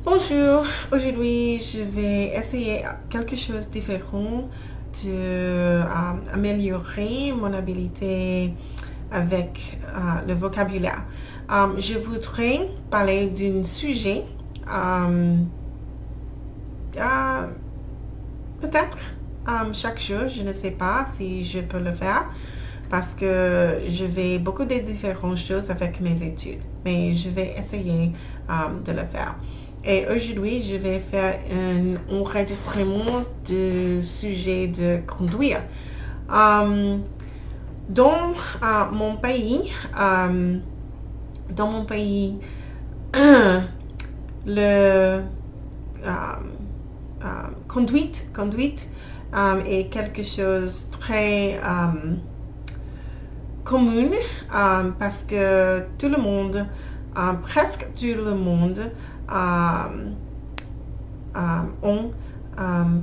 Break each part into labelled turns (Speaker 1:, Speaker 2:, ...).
Speaker 1: Bonjour, aujourd'hui je vais essayer quelque chose de différent de améliorer mon habilité avec le vocabulaire. Je voudrais parler d'un sujet, euh, euh, peut-être chaque jour, je ne sais pas si je peux le faire parce que je fais beaucoup de différentes choses avec mes études, mais je vais essayer de le faire. Et aujourd'hui, je vais faire un enregistrement du sujet de conduire. Euh, dans mon pays, euh, dans mon pays, le conduite est quelque chose de très commun parce que tout le monde, presque tout le monde,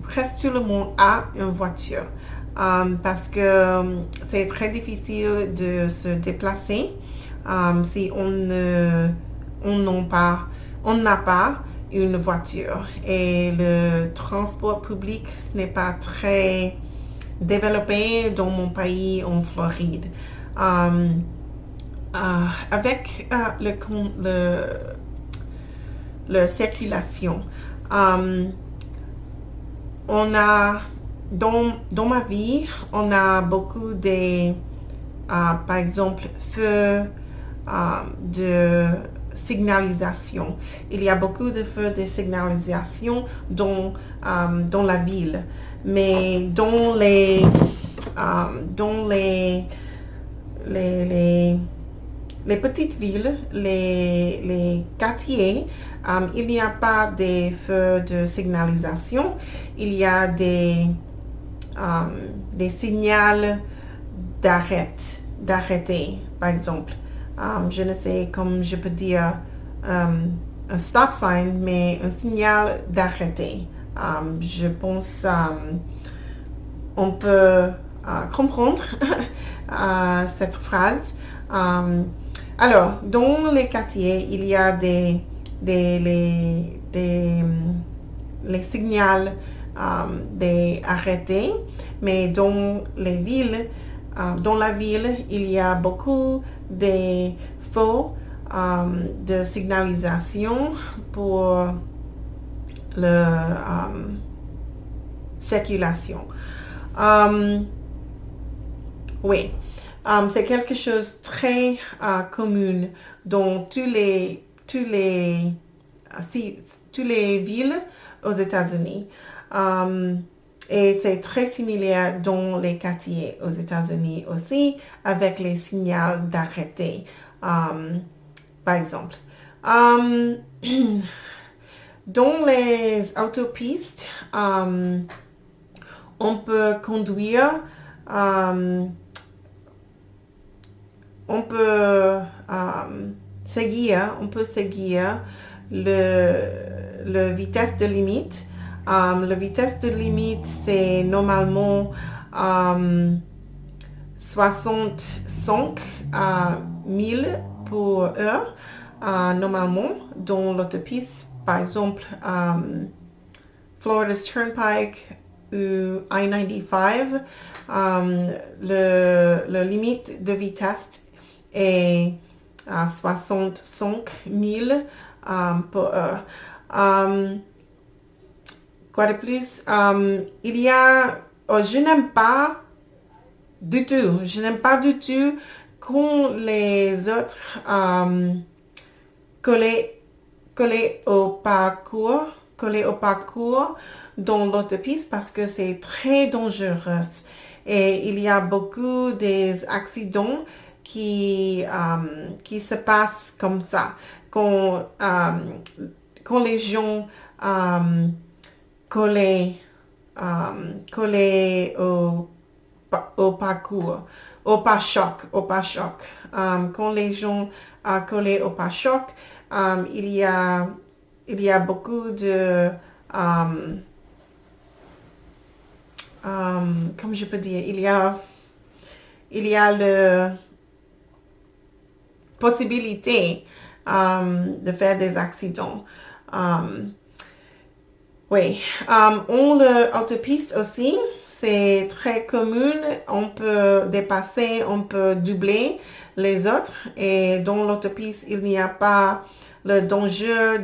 Speaker 1: presque tout le monde a une voiture parce que c'est très difficile de se déplacer si on n'a pas une voiture et le transport public ce n'est pas très développé dans mon pays en Floride. Avec le circulation, on a dans ma vie, on a beaucoup de, par exemple, feux de signalisation. Il y a beaucoup de feux de signalisation dans la ville, mais dans les petites villes, les quartiers, il n'y a pas de feux de signalisation. Il y a des signaux d'arrêter, par exemple. Je ne sais comment je peux dire un stop sign, mais un signal d'arrêter. Je pense on peut comprendre cette phrase. Alors, dans les quartiers, il y a les signaux d'arrêter, mais dans les villes, dans la ville, il y a beaucoup de feux de signalisation pour la circulation. Oui, c'est quelque chose de très commun dans toutes les villes aux États-Unis. Et c'est très similaire dans les quartiers aux États-Unis aussi, avec les signaux d'arrêter, par exemple. Dans les autopistes, on peut conduire, on peut seguir le vitesse de limite. La vitesse de limite, c'est normalement 65 000 pour heure, normalement, dans l'autopiste, par exemple, Florida's Turnpike ou I-95, le limite de vitesse est à 65 000 par heure. Quoi de plus? Il y a... je n'aime pas du tout quand les autres collés au parcours dans l'autopiste parce que c'est très dangereux. Et il y a beaucoup d'accidents qui se passent comme ça. Quand les gens collés au parcours, au pare-choc. Quand les gens collés au pare-choc, il y a beaucoup de comme je peux dire, il y a la possibilité de faire des accidents. Oui, on l'autopiste aussi, c'est très commun. On peut dépasser, on peut doubler les autres. Et dans l'autopiste, il n'y a pas le danger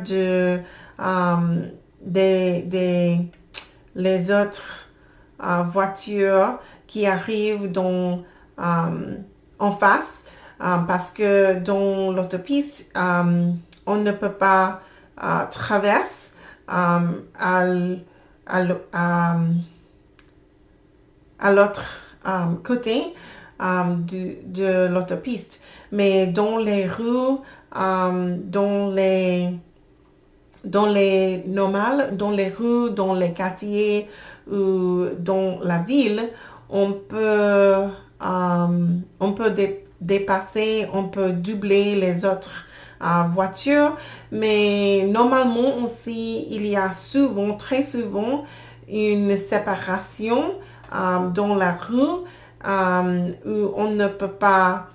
Speaker 1: des les autres voitures qui arrivent en face. Parce que dans l'autopiste, on ne peut pas traverser à l'autre côté de l'autopiste. Mais dans les rues, dans les normales, dans les rues, dans les quartiers ou dans la ville, on peut dépasser, on peut doubler les autres voitures, mais normalement aussi, il y a souvent, très souvent, une séparation dans la rue où on ne peut pas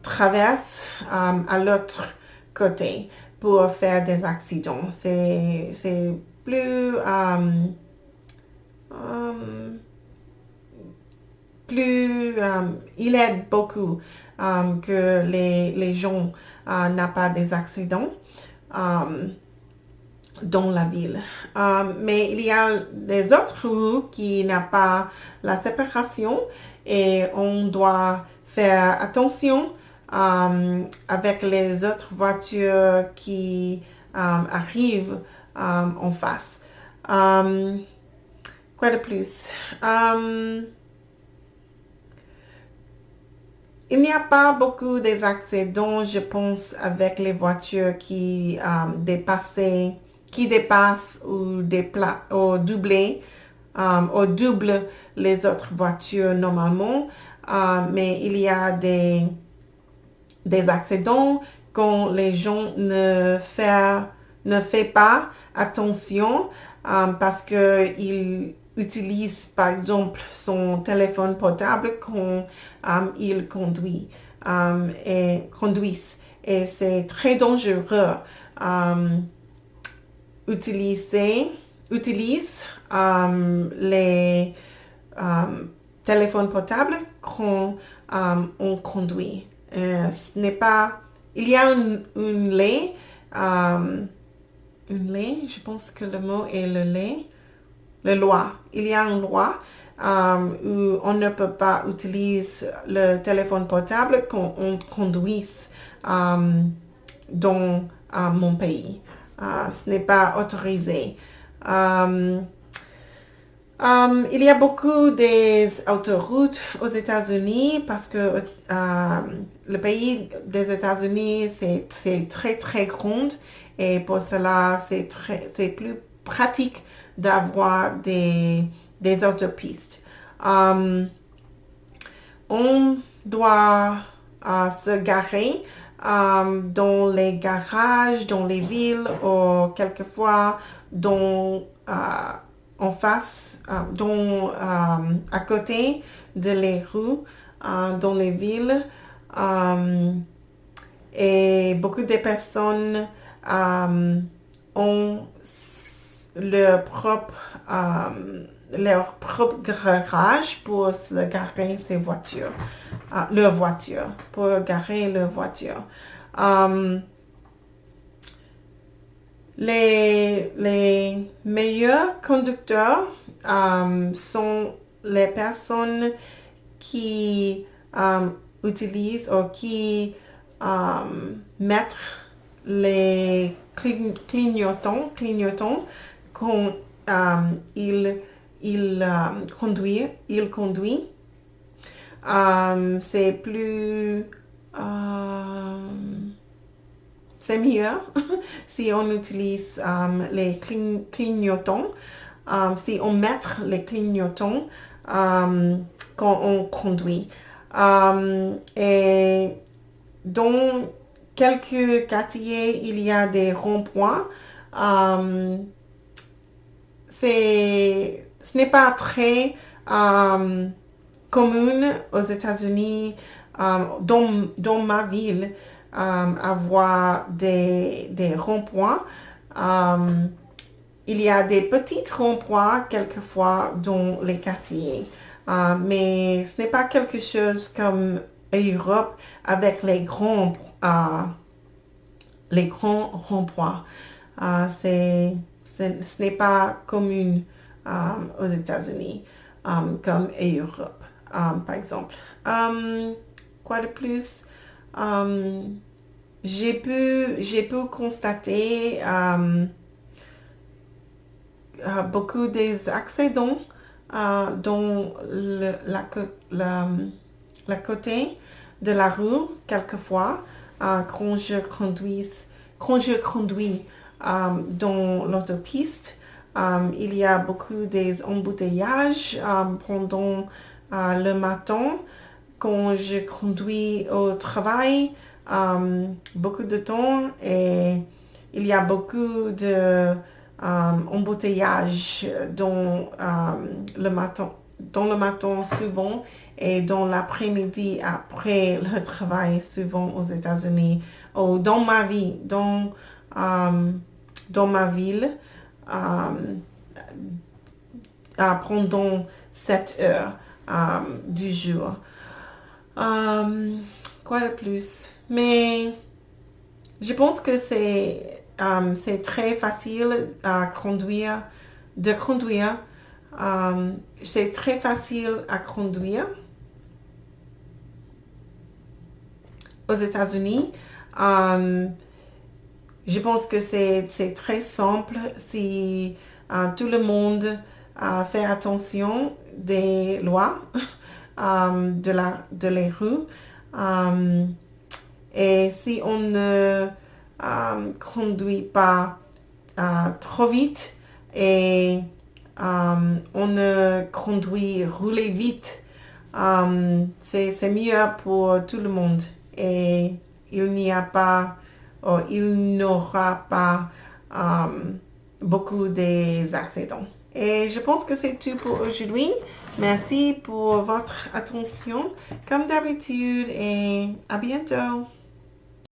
Speaker 1: traverser à l'autre côté pour faire des accidents. C'est plus il aide beaucoup que les gens n'ont pas des accidents dans la ville. Mais il y a des autres rues qui n'ont pas la séparation et on doit faire attention avec les autres voitures qui arrivent en face. Quoi de plus? Il n'y a pas beaucoup d'accidents, je pense, avec les voitures qui dépassent ou doublent les autres voitures normalement. Mais il y a des accidents quand les gens ne font pas attention parce qu'ils utilisent par exemple son téléphone portable quand ils conduisent. Et c'est très dangereux. Utilise les téléphones portables quand on conduit. Ce n'est pas... Il y a une loi, je pense que le mot est la loi. Il y a une loi où on ne peut pas utiliser le téléphone portable quand on conduit dans mon pays. Ce n'est pas autorisé. Il y a beaucoup d'autoroutes aux États-Unis parce que le pays des États-Unis, c'est très, très grand et pour cela, c'est plus pratique d'avoir des autopistes. On doit se garer dans les garages, dans les villes ou quelquefois en face, à côté de les rues, dans les villes. Et beaucoup de personnes ont leur propre garage pour se garer leur voiture, pour garer leur voiture. Les meilleurs conducteurs sont les personnes qui utilisent ou qui mettent les clignotants quand il conduit. C'est plus... c'est mieux si on utilise les clignotants, si on met les clignotants quand on conduit. Et dans quelques quartiers, il y a des ronds-points. Ce n'est pas très commun aux États-Unis, dans ma ville, avoir des ronds-points. Il y a des petits ronds-points quelquefois dans les quartiers, mais ce n'est pas quelque chose comme Europe avec les grands ronds-points. Ce n'est pas commun aux États-Unis comme Europe, par exemple. Quoi de plus? J'ai pu constater beaucoup des accidents dans la côté de la rue, quelquefois, quand je conduis dans l'autopiste. Il y a beaucoup des embouteillages pendant le matin quand je conduis au travail. Beaucoup de temps et il y a beaucoup de embouteillages dans le matin souvent et dans l'après-midi après le travail souvent aux États-Unis ou dans ma vie, dans ma ville pendant 7 heures du jour. Quoi de plus? Mais je pense que c'est très facile de conduire. C'est très facile à conduire aux États-Unis. Je pense que c'est très simple si tout le monde fait attention des lois de les rues. Et si on ne conduit pas trop vite et on ne rouler vite, c'est mieux pour tout le monde et il n'aura pas beaucoup d'accidents. Et je pense que c'est tout pour aujourd'hui. Merci pour votre attention, comme d'habitude, et à bientôt.